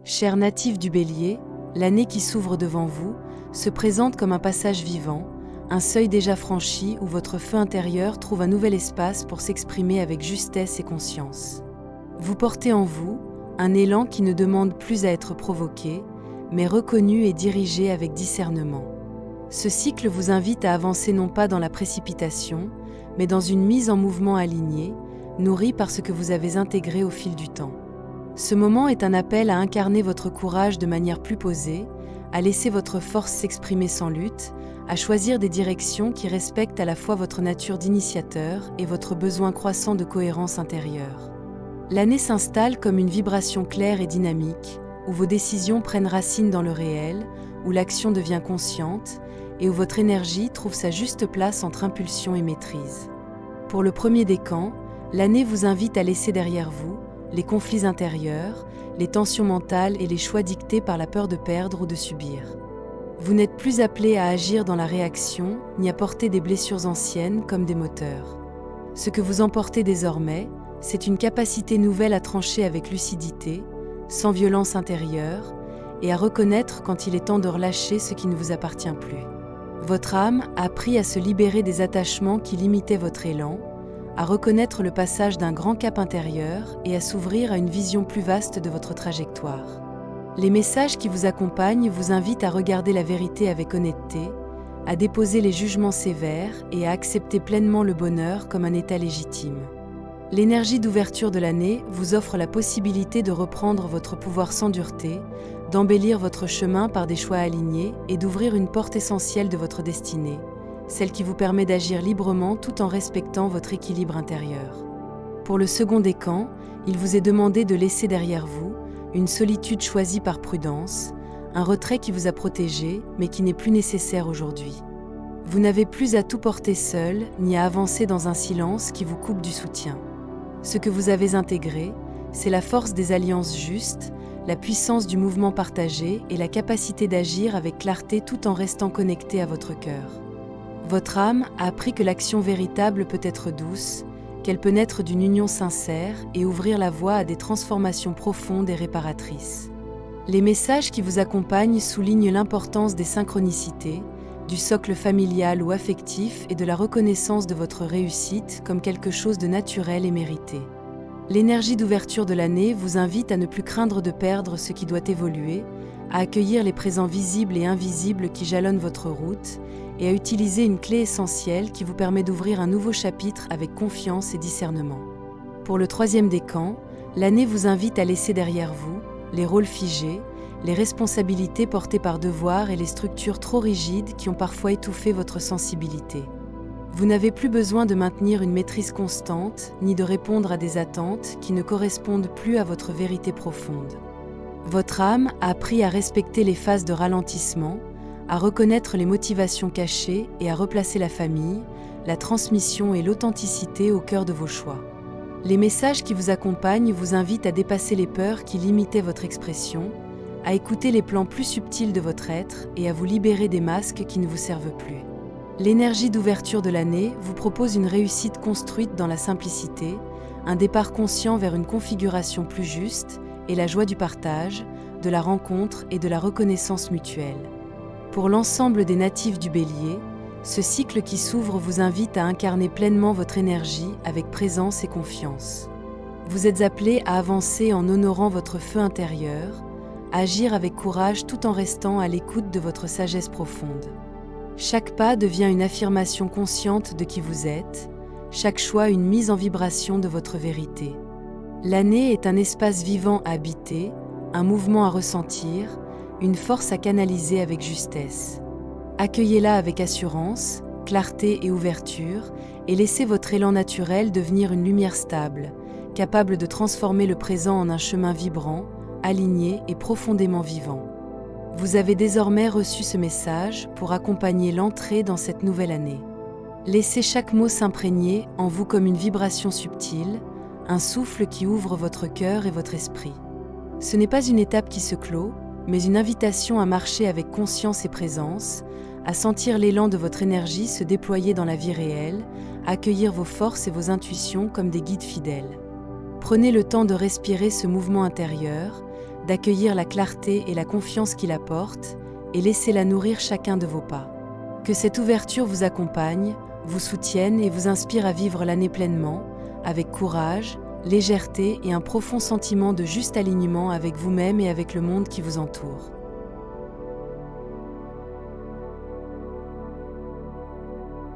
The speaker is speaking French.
Chers natifs du Bélier, l'année qui s'ouvre devant vous se présente comme un passage vivant, un seuil déjà franchi où votre feu intérieur trouve un nouvel espace pour s'exprimer avec justesse et conscience. Vous portez en vous un élan qui ne demande plus à être provoqué, mais reconnu et dirigé avec discernement. Ce cycle vous invite à avancer non pas dans la précipitation, mais dans une mise en mouvement alignée, nourrie par ce que vous avez intégré au fil du temps. Ce moment est un appel à incarner votre courage de manière plus posée, à laisser votre force s'exprimer sans lutte, à choisir des directions qui respectent à la fois votre nature d'initiateur et votre besoin croissant de cohérence intérieure. L'année s'installe comme une vibration claire et dynamique, où vos décisions prennent racine dans le réel, où l'action devient consciente et où votre énergie trouve sa juste place entre impulsion et maîtrise. Pour le premier décan, l'année vous invite à laisser derrière vous les conflits intérieurs, les tensions mentales et les choix dictés par la peur de perdre ou de subir. Vous n'êtes plus appelé à agir dans la réaction, ni à porter des blessures anciennes comme des moteurs. Ce que vous emportez désormais, c'est une capacité nouvelle à trancher avec lucidité, sans violence intérieure, et à reconnaître quand il est temps de relâcher ce qui ne vous appartient plus. Votre âme a appris à se libérer des attachements qui limitaient votre élan, à reconnaître le passage d'un grand cap intérieur et à s'ouvrir à une vision plus vaste de votre trajectoire. Les messages qui vous accompagnent vous invitent à regarder la vérité avec honnêteté, à déposer les jugements sévères et à accepter pleinement le bonheur comme un état légitime. L'énergie d'ouverture de l'année vous offre la possibilité de reprendre votre pouvoir sans dureté, d'embellir votre chemin par des choix alignés et d'ouvrir une porte essentielle de votre destinée, celle qui vous permet d'agir librement tout en respectant votre équilibre intérieur. Pour le second décan, il vous est demandé de laisser derrière vous une solitude choisie par prudence, un retrait qui vous a protégé mais qui n'est plus nécessaire aujourd'hui. Vous n'avez plus à tout porter seul ni à avancer dans un silence qui vous coupe du soutien. Ce que vous avez intégré, c'est la force des alliances justes, la puissance du mouvement partagé et la capacité d'agir avec clarté tout en restant connecté à votre cœur. Votre âme a appris que l'action véritable peut être douce, qu'elle peut naître d'une union sincère et ouvrir la voie à des transformations profondes et réparatrices. Les messages qui vous accompagnent soulignent l'importance des synchronicités, du socle familial ou affectif et de la reconnaissance de votre réussite comme quelque chose de naturel et mérité. L'énergie d'ouverture de l'année vous invite à ne plus craindre de perdre ce qui doit évoluer, à accueillir les présents visibles et invisibles qui jalonnent votre route, et à utiliser une clé essentielle qui vous permet d'ouvrir un nouveau chapitre avec confiance et discernement. Pour le troisième décan, l'année vous invite à laisser derrière vous les rôles figés, les responsabilités portées par devoir et les structures trop rigides qui ont parfois étouffé votre sensibilité. Vous n'avez plus besoin de maintenir une maîtrise constante, ni de répondre à des attentes qui ne correspondent plus à votre vérité profonde. Votre âme a appris à respecter les phases de ralentissement, à reconnaître les motivations cachées et à replacer la famille, la transmission et l'authenticité au cœur de vos choix. Les messages qui vous accompagnent vous invitent à dépasser les peurs qui limitaient votre expression, à écouter les plans plus subtils de votre être et à vous libérer des masques qui ne vous servent plus. L'énergie d'ouverture de l'année vous propose une réussite construite dans la simplicité, un départ conscient vers une configuration plus juste et la joie du partage, de la rencontre et de la reconnaissance mutuelle. Pour l'ensemble des natifs du Bélier, ce cycle qui s'ouvre vous invite à incarner pleinement votre énergie avec présence et confiance. Vous êtes appelés à avancer en honorant votre feu intérieur, à agir avec courage tout en restant à l'écoute de votre sagesse profonde. Chaque pas devient une affirmation consciente de qui vous êtes, chaque choix une mise en vibration de votre vérité. L'année est un espace vivant à habiter, un mouvement à ressentir, une force à canaliser avec justesse. Accueillez-la avec assurance, clarté et ouverture, et laissez votre élan naturel devenir une lumière stable, capable de transformer le présent en un chemin vibrant, aligné et profondément vivant. Vous avez désormais reçu ce message pour accompagner l'entrée dans cette nouvelle année. Laissez chaque mot s'imprégner en vous comme une vibration subtile, un souffle qui ouvre votre cœur et votre esprit. Ce n'est pas une étape qui se clôt, mais une invitation à marcher avec conscience et présence, à sentir l'élan de votre énergie se déployer dans la vie réelle, à accueillir vos forces et vos intuitions comme des guides fidèles. Prenez le temps de respirer ce mouvement intérieur, d'accueillir la clarté et la confiance qu'il apporte, et laissez-la nourrir chacun de vos pas. Que cette ouverture vous accompagne, vous soutienne et vous inspire à vivre l'année pleinement, avec courage, légèreté et un profond sentiment de juste alignement avec vous-même et avec le monde qui vous entoure.